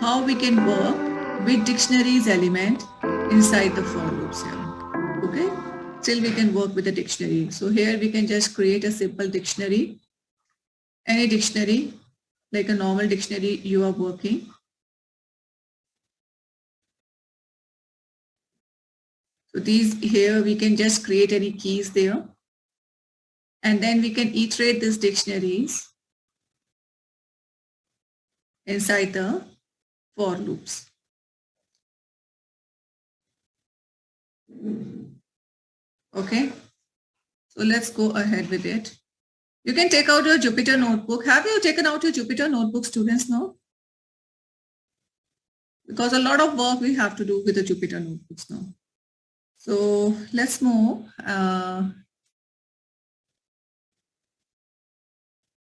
how we can work with dictionaries element inside the for loops here. Okay, still we can work with the dictionary. So here we can just create a simple dictionary, any dictionary, like a normal dictionary you are working. So these here we can just create any keys there, and then we can iterate these dictionaries inside the for loops. Okay, so let's go ahead with it. You can take out your Jupyter notebook. Have you taken out your Jupyter notebook, students, now? Because a lot of work we have to do with the Jupyter notebooks now. So let's move.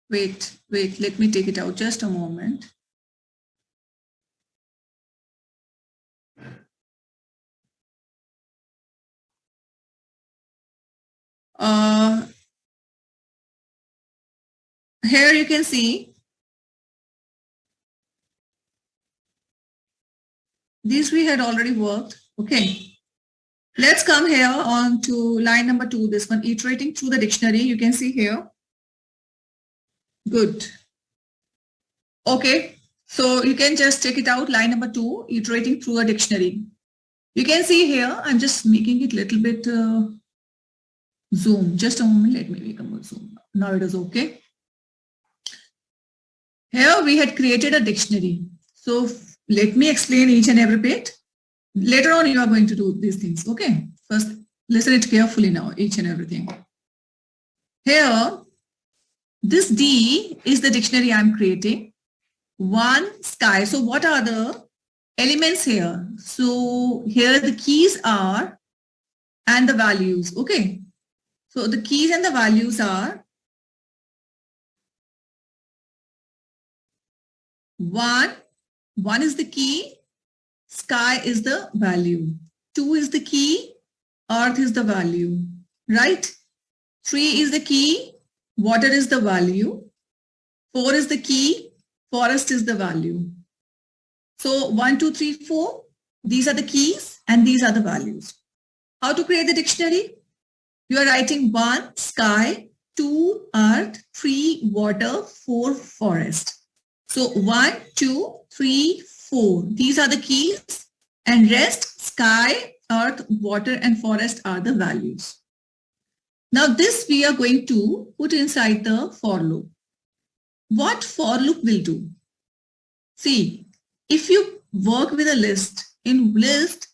Wait, let me take it out just a moment. Here you can see these we had already worked. Okay. Let's come here on to line number 2, this one, iterating through the dictionary. You can see here. Good. Okay. So you can just check it out, line number 2, iterating through a dictionary. You can see here, I'm just making it a little bit zoom. Just a moment, let me make a more zoom. Now it is okay. Here we had created a dictionary. So let me explain each and every bit. Later on, you are going to do these things. Okay. First, listen it carefully now, each and everything. Here, this D is the dictionary I'm creating. 1, sky. So what are the elements here? So here the keys are and the values. Okay. So the keys and the values are 1 is the key, sky is the value. 2 is the key, earth is the value, right? 3 is the key, water is the value. 4 is the key, forest is the value. So 1, 2, 3, 4, these are the keys and these are the values. How to create the dictionary? You are writing 1, sky, 2, earth, 3, water, 4, forest. So 1, 2, 3, 4. These are the keys and rest, sky, earth, water and forest are the values. Now this we are going to put inside the for loop. What for loop will do? See, if you work with a list, in list,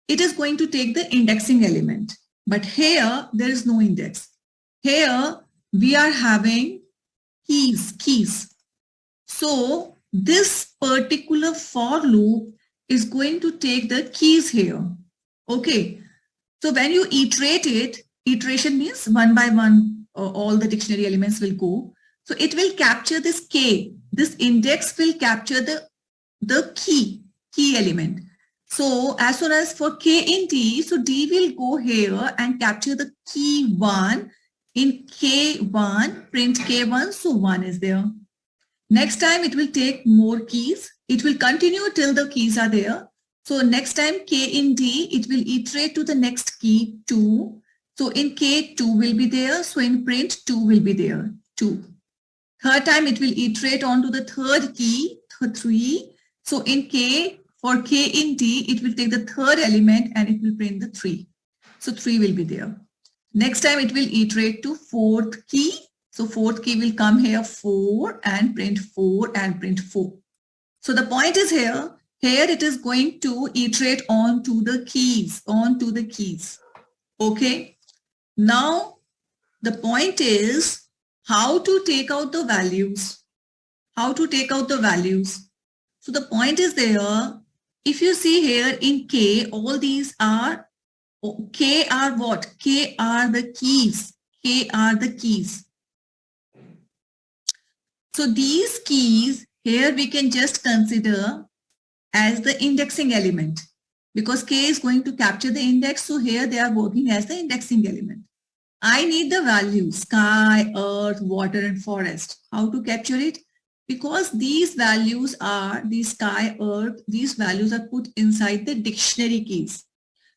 it is going to take the indexing element. But here, there is no index. Here, we are having keys. So this particular for loop is going to take the keys here. Okay. So when you iterate it, iteration means one by one, all the dictionary elements will go. So it will capture this K. This index will capture the key element. So as soon as for K in D, so D will go here and capture the key 1 in K1, print K1, so 1 is there. Next time it will take more keys. It will continue till the keys are there. So next time K in D, it will iterate to the next key 2. So in K 2 will be there. So in print 2 will be there, 2. Third time it will iterate on to the third key, 3. So in K, for K in D, it will take the third element and it will print the 3. So 3 will be there. Next time it will iterate to fourth key. So fourth key will come here 4 and print 4 and print 4. So the point is here it is going to iterate on to the keys, Okay. Now the point is how to take out the values. So the point is there, if you see here in K, all these are, K are what? K are the keys. So these keys here we can just consider as the indexing element because K is going to capture the index. So here they are working as the indexing element. I need the values, sky, earth, water and forest. How to capture it? Because these values are the sky, earth, these values are put inside the dictionary keys.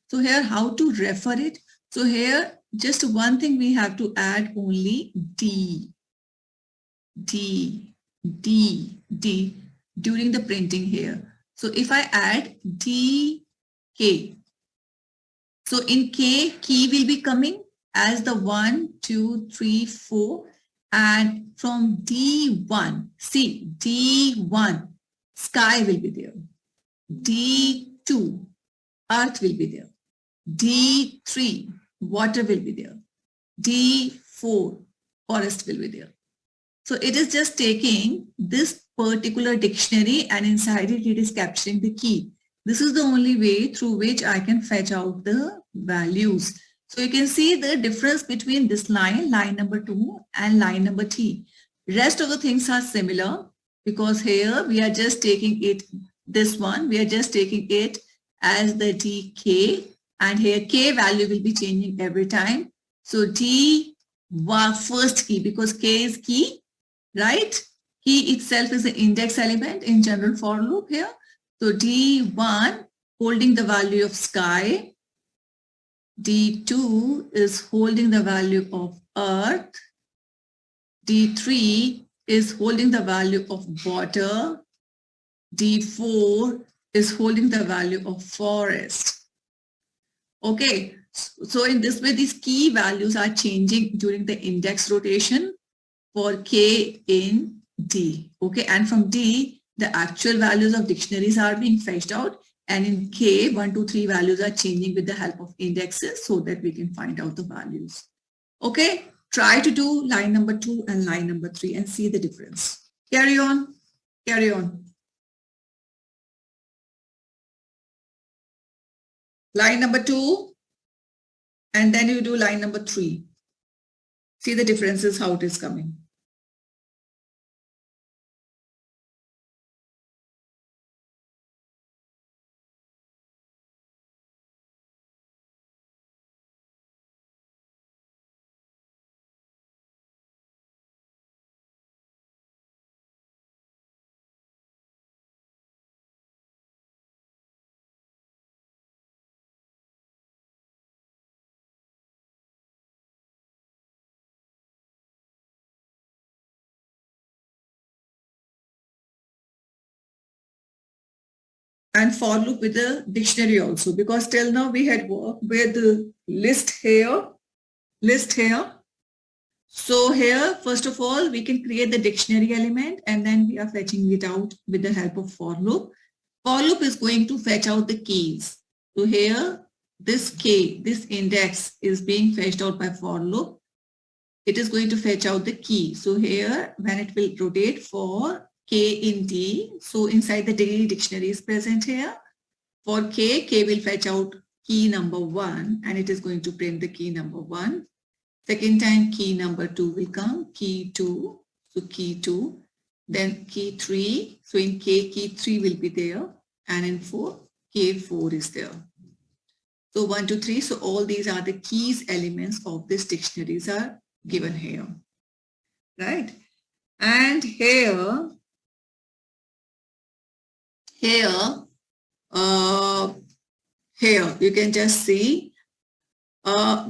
So here, how to refer it? So here, just one thing we have to add only D, D, D, D during the printing here. So if I add D, K, so in K, key will be coming as the 1, 2, 3, 4. And from D1, see, D1, sky will be there. D2, earth will be there. D3, water will be there. D4, forest will be there. So it is just taking this particular dictionary and inside it, it is capturing the key. This is the only way through which I can fetch out the values. So you can see the difference between this line, line number 2 and line number 3. Rest of the things are similar because here we are just taking it, this one, we are just taking it as the DK, and here K value will be changing every time. So D was first key because K is key, right? Key itself is the index element in general for loop here. So D1 holding the value of sky, D2 is holding the value of earth, D3 is holding the value of water, D4 is holding the value of forest. Okay, so in this way, these key values are changing during the index rotation for K in D. Okay, and from D, the actual values of dictionaries are being fetched out, and in K, 1, 2, 3 values are changing with the help of indexes so that we can find out the values. Okay, try to do line number 2 and line number 3 and see the difference. Carry on, carry on. Line number 2, and then you do line number 3. See the differences, how it is coming. And for loop with the dictionary also, because till now we had worked with the list here. So here, first of all, we can create the dictionary element and then we are fetching it out with the help of for loop. For loop is going to fetch out the keys. So here, this K, this index is being fetched out by for loop. It is going to fetch out the key. So here, when it will rotate for K in D, so inside the daily dictionary is present here. For K, K will fetch out key number 1 and it is going to print the key number 1. Second time key number 2 will come, key 2, so key 2. Then key 3, so in K, key 3 will be there, and in 4, K4 is there. So 1, 2, 3, so all these are the keys elements of this dictionaries are given here, right? And here you can just see,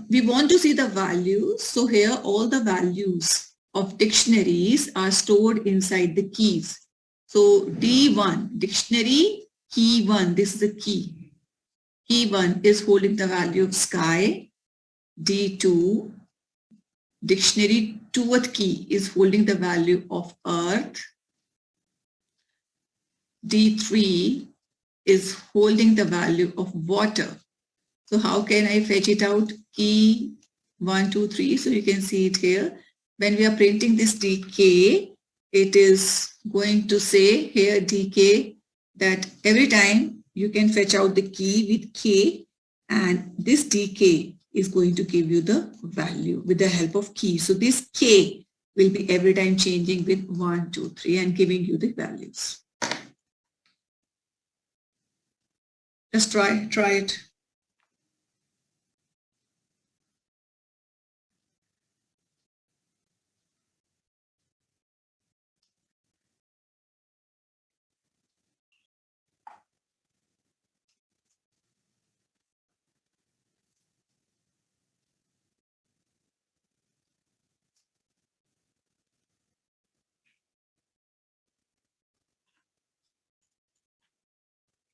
we want to see the values. So here all the values of dictionaries are stored inside the keys. So D1, dictionary, key 1, this is the key. Key 1 is holding the value of sky. D2, dictionary 2th key is holding the value of earth. D3 is holding the value of water. So how can I fetch it out? Key 1, 2, 3. So you can see it here. When we are printing this DK, it is going to say here DK that every time you can fetch out the key with K, and this DK is going to give you the value with the help of key. So this K will be every time changing with 1, 2, 3 and giving you the values. Just try it.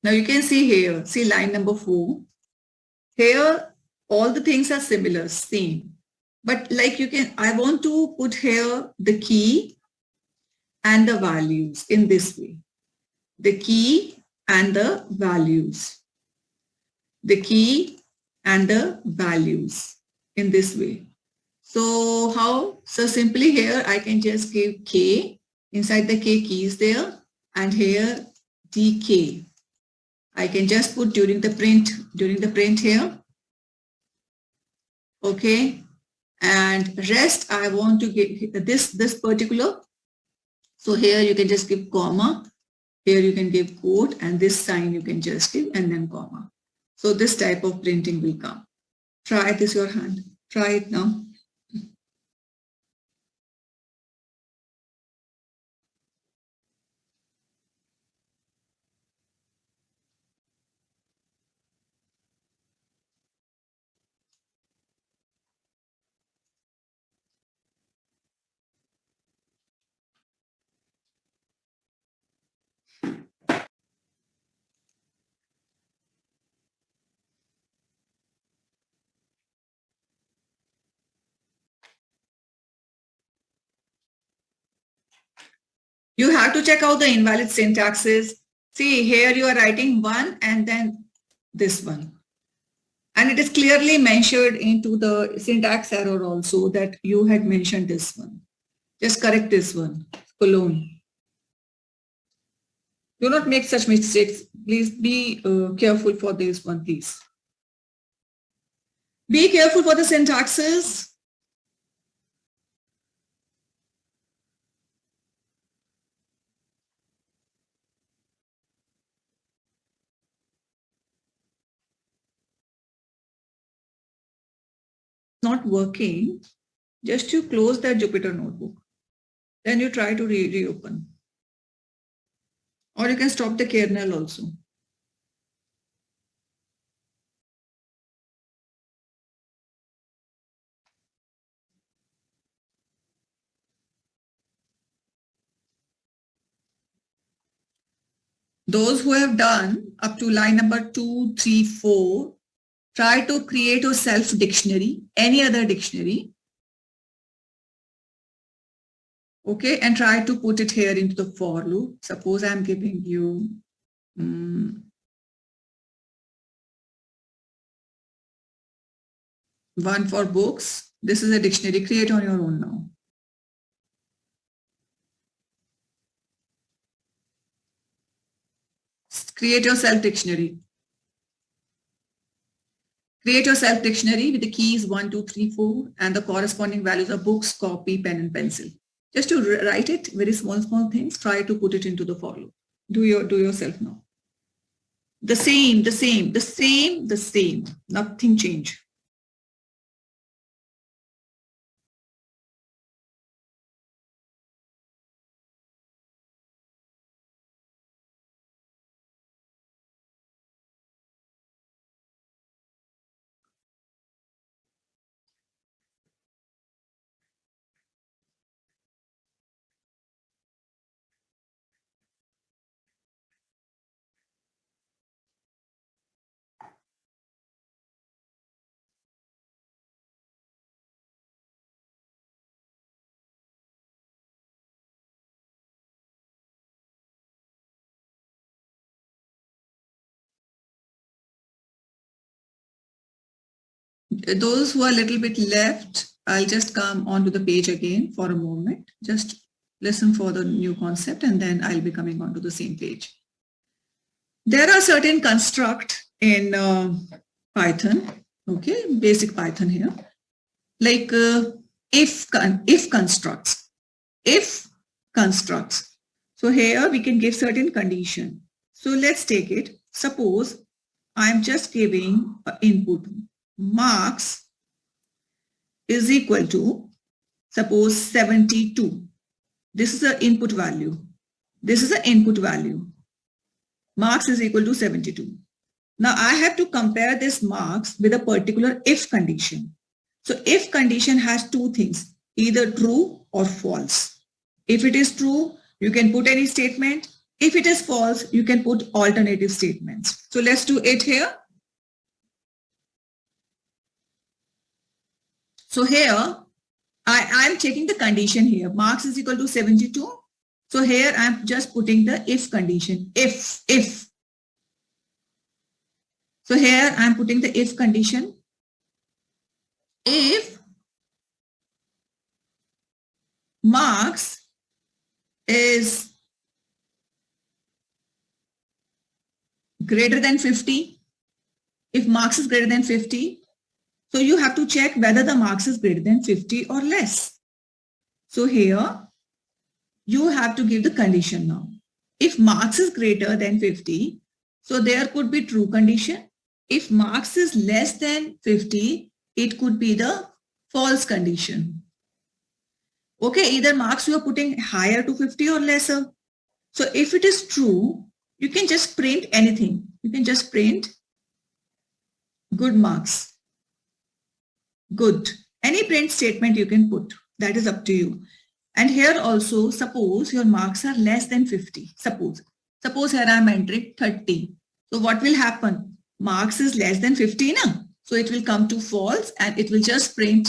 Now you can see here, see line number 4. Here, all the things are similar, same. But like I want to put here the key and the values in this way. The key and the values. The key and the values in this way. So how? So simply here I can just give K. Inside the K, key is there, and here DK. I can just put during the print here. Okay. And rest I want to give this particular. So here you can just give comma. Here you can give quote, and this sign you can just give and then comma. So this type of printing will come. Try this your hand. Try it now. You have to check out the invalid syntaxes. See, here you are writing one and then this one. And it is clearly mentioned into the syntax error also that you had mentioned this one. Just correct this one, colon. Do not make such mistakes. Please be careful for this one, please. Be careful for the syntaxes. Not working, just you close that Jupyter notebook. Then you try to reopen. Or you can stop the kernel also. Those who have done up to line number 2, 3, 4, try to create a self dictionary, any other dictionary. Okay, and try to put it here into the for loop. Suppose I'm giving you one for books. This is a dictionary. Create on your own now. Create your self dictionary. Create your self dictionary with the keys 1, 2, 3, 4 and the corresponding values of books, copy, pen and pencil. Just to write it, very small things, try to put it into the for loop. Do yourself now. The same, nothing change. Those who are a little bit left, I'll just come onto the page again for a moment. Just listen for the new concept and then I'll be coming onto the same page. There are certain constructs in Python, okay, basic Python here, like if constructs. So here we can give certain condition. So let's take it. Suppose I'm just giving input marks is equal to, suppose 72. This is the input value. This is the input value. Marks is equal to 72. Now I have to compare this marks with a particular if condition. So if condition has two things, either true or false. If it is true, you can put any statement. If it is false, you can put alternative statements. So let's do it here. So here, I'm checking the condition here. Marks is equal to 72. So here I'm just putting the if condition. If. So here I'm putting the if condition. If marks is greater than 50, if marks is greater than 50, so you have to check whether the marks is greater than 50 or less. So here you have to give the condition now. If marks is greater than 50, so there could be true condition. If marks is less than 50, it could be the false condition. Okay, either marks you are putting higher to 50 or lesser. So if it is true, you can just print anything. You can just print good marks. Good. Any print statement you can put. That is up to you. And here also, suppose your marks are less than 50. Suppose here I am entering 30. So what will happen? Marks is less than 50 now. So it will come to false and it will just print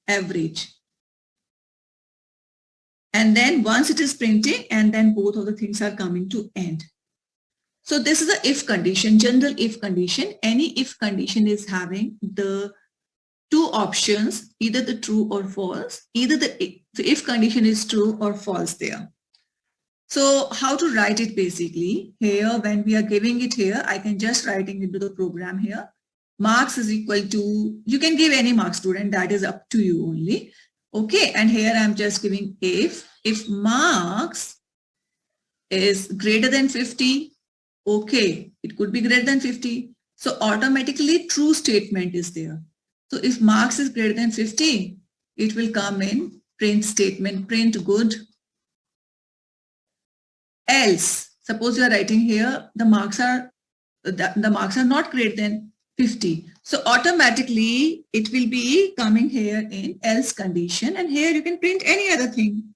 average. And then once it is printing, and then both of the things are coming to end. So this is a if condition, general if condition. Any if condition is having the two options, either the true or false, either the if condition is true or false there. So how to write it basically? Here, when we are giving it here, I can just writing into the program here. Marks is equal to, you can give any mark, student, that is up to you only. Okay, and here I'm just giving if marks is greater than 50, okay, it could be greater than 50. So automatically true statement is there. So if marks is greater than 50, it will come in print statement, print good. Else, suppose you are writing here, the marks are not greater than 50. So automatically it will be coming here in else condition, and here you can print any other thing.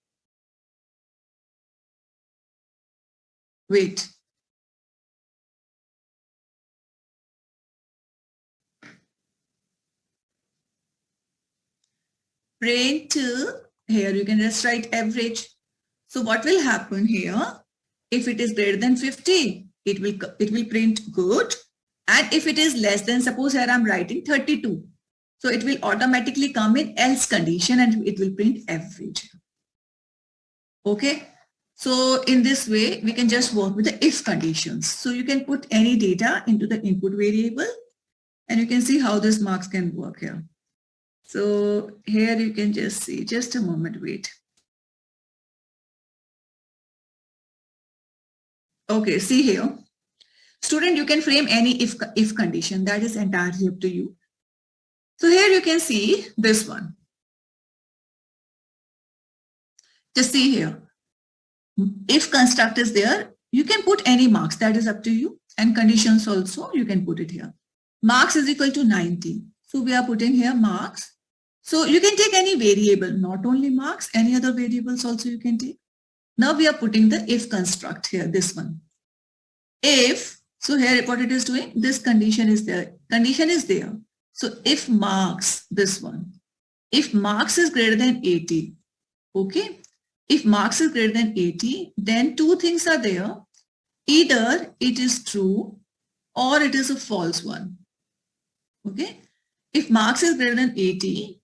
Wait. Print here you can just write average. So what will happen here? If it is greater than 50, it will print good. And if it is less than, suppose here I'm writing 32. So it will automatically come in else condition and it will print average. Okay. So in this way, we can just work with the if conditions. So you can put any data into the input variable and you can see how this marks can work here. So here you can just see, just a moment, wait. Okay, see here. Student, you can frame any if condition. That is entirely up to you. So here you can see this one. Just see here. If construct is there, you can put any marks. That is up to you. And conditions also, you can put it here. Marks is equal to 90. So we are putting here marks. So you can take any variable, not only marks, any other variables also you can take. Now we are putting the if construct here, this one. If, so here what it is doing, this condition is there. Condition is there. So if marks, this one, if marks is greater than 80, okay. If marks is greater than 80, then two things are there. Either it is true or it is a false one. Okay. If marks is greater than 80,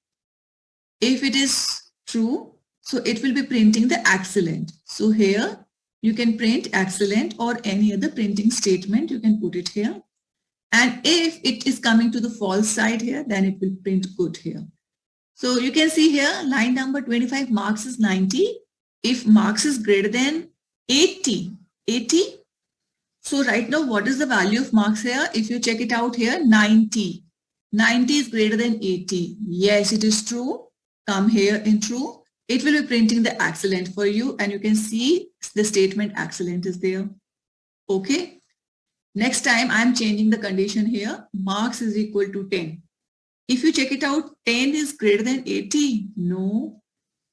if it is true, so it will be printing the excellent. So here you can print excellent or any other printing statement, you can put it here. And if it is coming to the false side here, then it will print good here. So you can see here, line number 25, marks is 90. If marks is greater than 80, so right now what is the value of marks here? If you check it out here, 90. 90 is greater than 80. Yes, it is true. Come here in true. It will be printing the excellent for you and you can see the statement excellent is there. Okay. Next time I'm changing the condition here. Marks is equal to 10. If you check it out, 10 is greater than 80. No,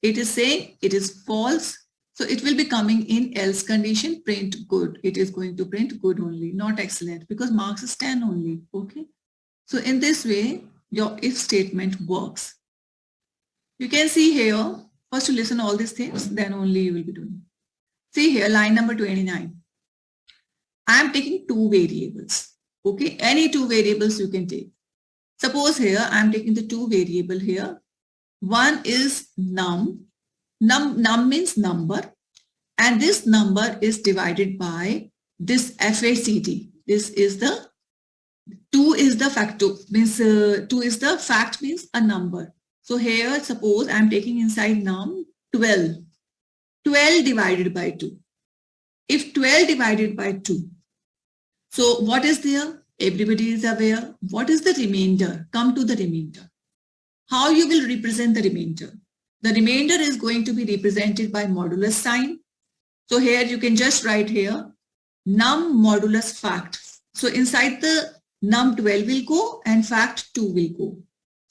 it is saying it is false. So it will be coming in else condition, print good. It is going to print good only, not excellent, because marks is 10 only. Okay. So in this way, your if statement works. You can see here, first you listen all these things, then only you will be doing. See here, line number 29. I am taking two variables. Okay, any two variables you can take. Suppose here I am taking the two variable here. One is num. Num means number, and this number is divided by this FACT. This is the 2 is the factor, means 2 is the fact, means a number. So here suppose I am taking inside num 12. 12 divided by 2. If 12 divided by 2, so what is there? Everybody is aware. What is the remainder? Come to the remainder. How you will represent the remainder? The remainder is going to be represented by modulus sign. So here you can just write here num modulus fact. So inside the num 12 will go and fact 2 will go.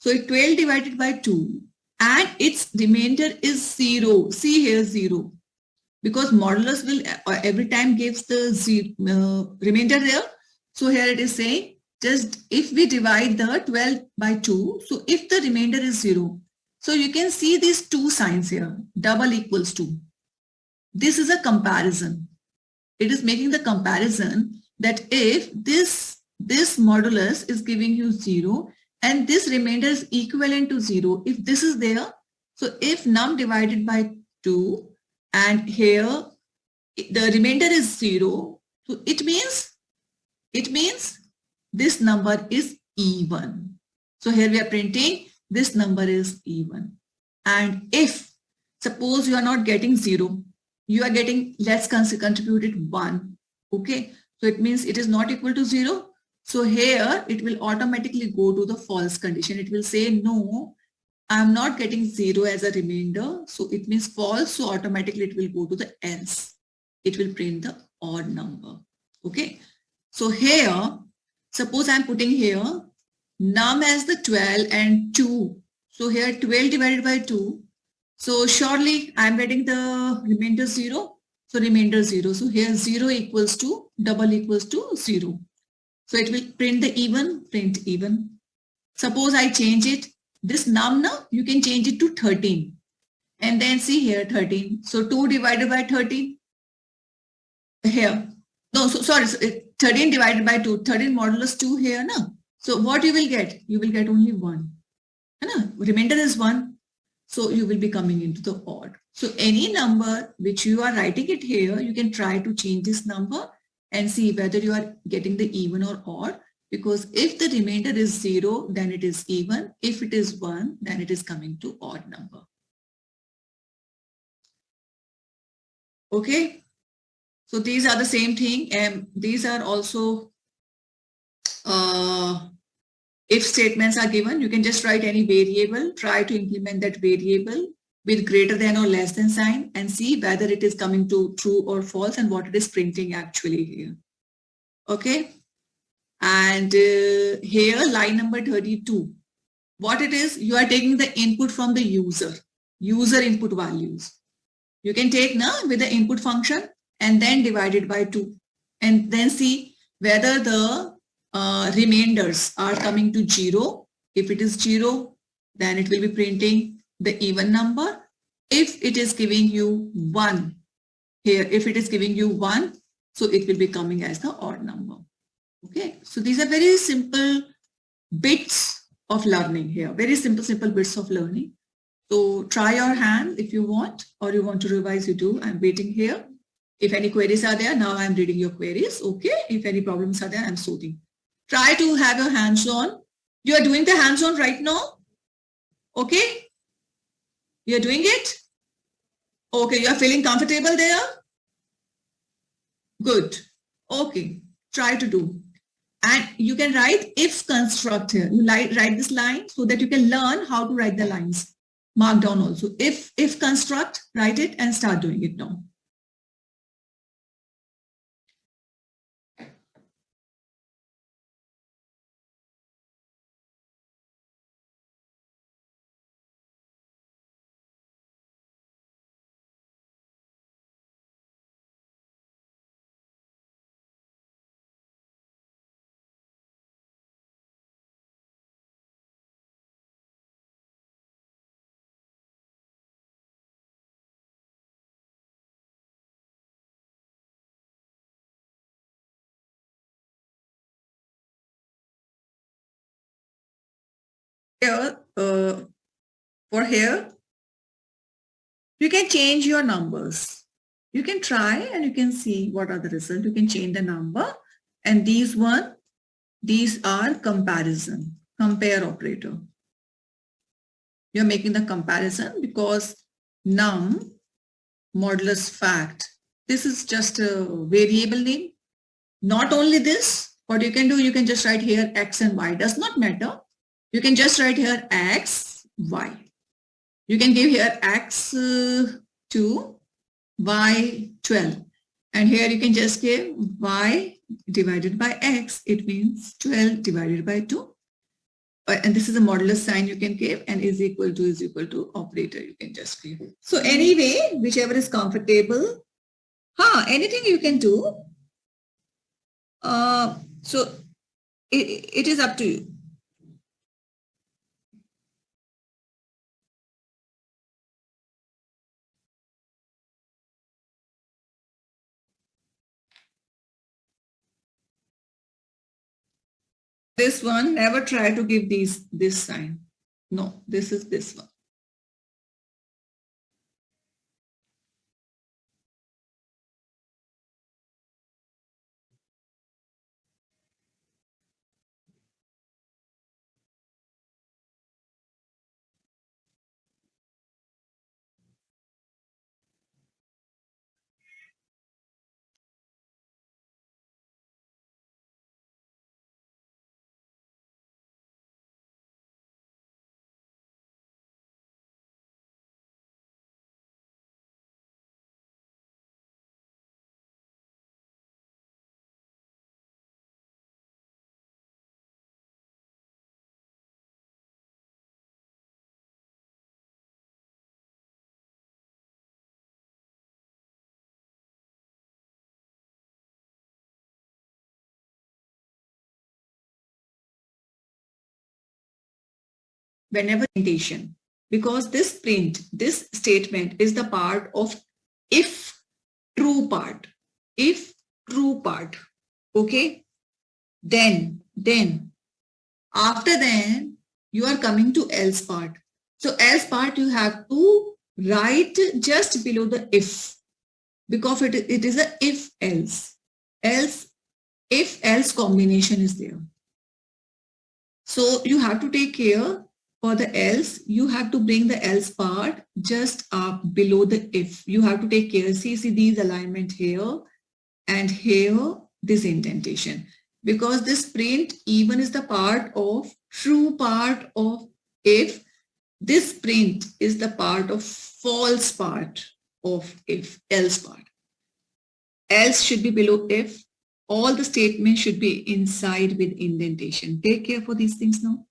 So if 12 divided by 2 and its remainder is 0. See here 0. Because modulus will every time gives the remainder there. So here it is saying just if we divide the 12 by 2, so if the remainder is 0, so you can see these two signs here, double equals 2. This is a comparison. It is making the comparison that if this modulus is giving you 0 and this remainder is equivalent to 0, if this is there, so if num divided by 2 and here the remainder is 0, so it means this number is even. So here we are printing this number is even. And if suppose you are not getting 0, you are getting, let's contributed 1. Okay, so it means it is not equal to 0. So here it will automatically go to the false condition. It will say no, I'm not getting 0 as a remainder. So it means false. So automatically it will go to the else. It will print the odd number. Okay. So here, suppose I'm putting here num as the 12 and 2. So here 12 divided by 2. So surely I'm getting the remainder 0. So remainder 0. So here 0 equals to double equals to 0. So it will print the even, print even. Suppose I change it. This num now, you can change it to 13. And then see here 13. So 2 divided by 13. Here. No, so sorry, 13 divided by 2. 13 modulus 2 here. No? So what you will get? You will get only 1. No? Remainder is 1. So you will be coming into the odd. So any number which you are writing it here, you can try to change this number and see whether you are getting the even or odd. Because if the remainder is 0, then it is even. If it is 1, then it is coming to odd number. Okay. So these are the same thing. And these are also if statements are given, you can just write any variable, try to implement that variable with greater than or less than sign and see whether it is coming to true or false and what it is printing actually here. Okay. And here line number 32. What it is, you are taking the input from the user input values. You can take now with the input function and then divide it by 2 and then see whether the remainders are coming to 0. If it is 0, then it will be printing the even number. If it is giving you 1 here, if it is giving you 1, so it will be coming as the odd number. Okay, so these are very simple bits of learning here, very simple bits of learning. So try your hand if you want, or you want to revise, you do. I'm waiting here. If any queries are there, now I'm reading your queries. Okay, if any problems are there, I'm sorting. Try to have your hands on. You are doing the hands on right now. Okay, you're doing it. Okay, you are feeling comfortable there. Good. Okay, try to do. And you can write if construct here. You write this line so that you can learn how to write the lines. Mark down also. If construct, write it and start doing it now. here, for here, you can change your numbers. You can try and you can see what are the results. You can change the number, and these are comparison, compare operator. You're making the comparison because num modulus fact. This is just a variable name. Not only this, what you can do, you can just write here x and y. Does not matter. You can just write here x, y. You can give here x 2, y 12. And here you can just give y divided by x. It means 12 divided by 2. And this is a modulus sign you can give, and is equal to operator you can just give. So anyway, whichever is comfortable, anything you can do. So it is up to you. This one, never try to give this sign. No, this is this one. Whenever indentation, because this statement is the part of if true part. If true part, okay, then after then you are coming to else part. So else part you have to write just below the if, because it is a if else combination is there. So you have to take care. For the else, you have to bring the else part just up below the if. You have to take care. See these alignment here and here, this indentation. Because this print even is the part of true part of if. This print is the part of false part of if, else part. Else should be below if. All the statements should be inside with indentation. Take care for these things now.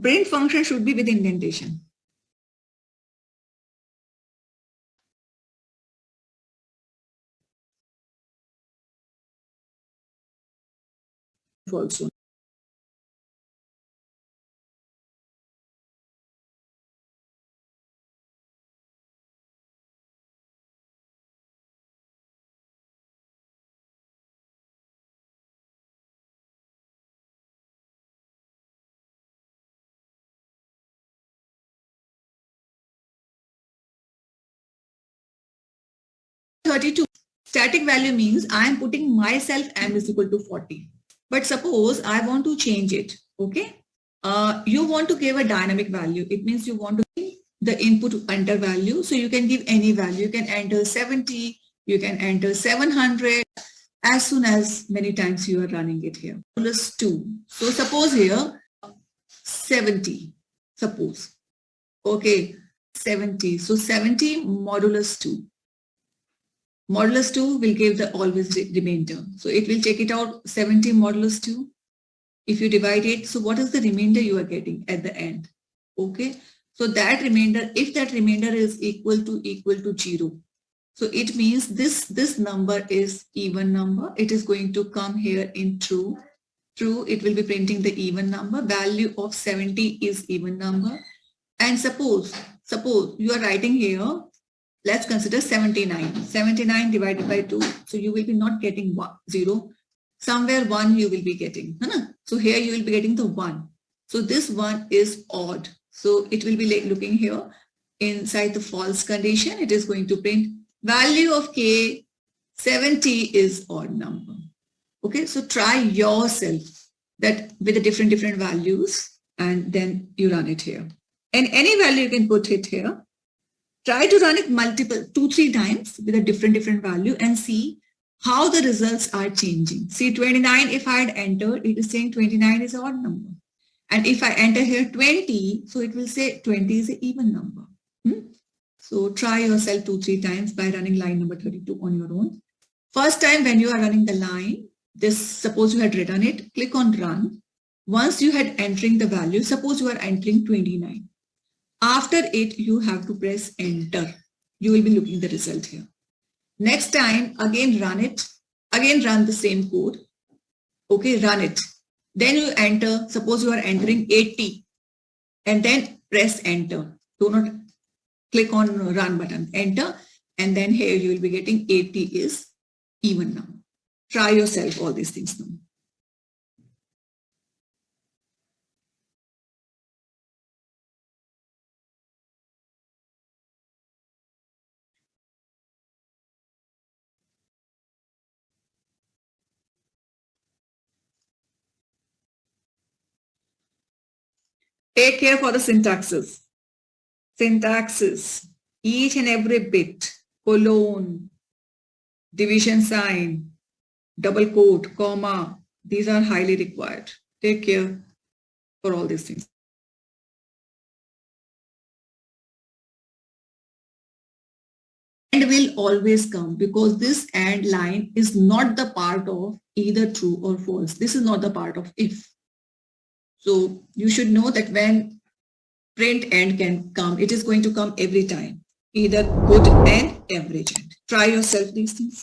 Print function should be with indentation. Also. .32 static value means I am putting myself m is equal to 40. But suppose I want to change it, okay? You want to give a dynamic value. It means you want to give the input enter value. So you can give any value. You can enter 70, you can enter 700, as soon as many times you are running it here. Plus 2. So suppose here 70, suppose. Okay, 70. So 70 modulus 2. Modulus 2 will give the always remainder. So it will check it out 70 modulus 2. If you divide it, so what is the remainder you are getting at the end? Okay. So that remainder, if that remainder is equal to 0. So it means this number is even number. It is going to come here in true. True, it will be printing the even number. Value of 70 is even number. And suppose you are writing here, let's consider 79. 79 divided by 2. So you will be not getting 0. Somewhere 1 you will be getting. So here you will be getting the 1. So this 1 is odd. So it will be like looking here inside the false condition. It is going to print value of k 70 is odd number. Okay, so try yourself that with the different values and then you run it here. And any value you can put it here. Try to run it multiple, 2-3 times with a different value and see how the results are changing. See 29, if I had entered, it is saying 29 is an odd number. And if I enter here 20, so it will say 20 is an even number. So try yourself 2-3 times by running line number 32 on your own. First time when you are running the line, suppose you had written it, click on run. Once you had entering the value, suppose you are entering 29. After it, you have to press enter. You will be looking the result here. Next time, again run it. Again run the same code. Okay, run it. Then you enter, suppose you are entering 80 and then press enter. Do not click on run button, enter, and then here you will be getting 80 is even number. Try yourself all these things now. Take care for the syntaxes. Syntaxes, each and every bit, colon, division sign, double quote, comma, these are highly required. Take care for all these things. And will always come because this and line is not the part of either true or false. This is not the part of if. So you should know that when print and can come, it is going to come every time, either good and average end. Try yourself these things.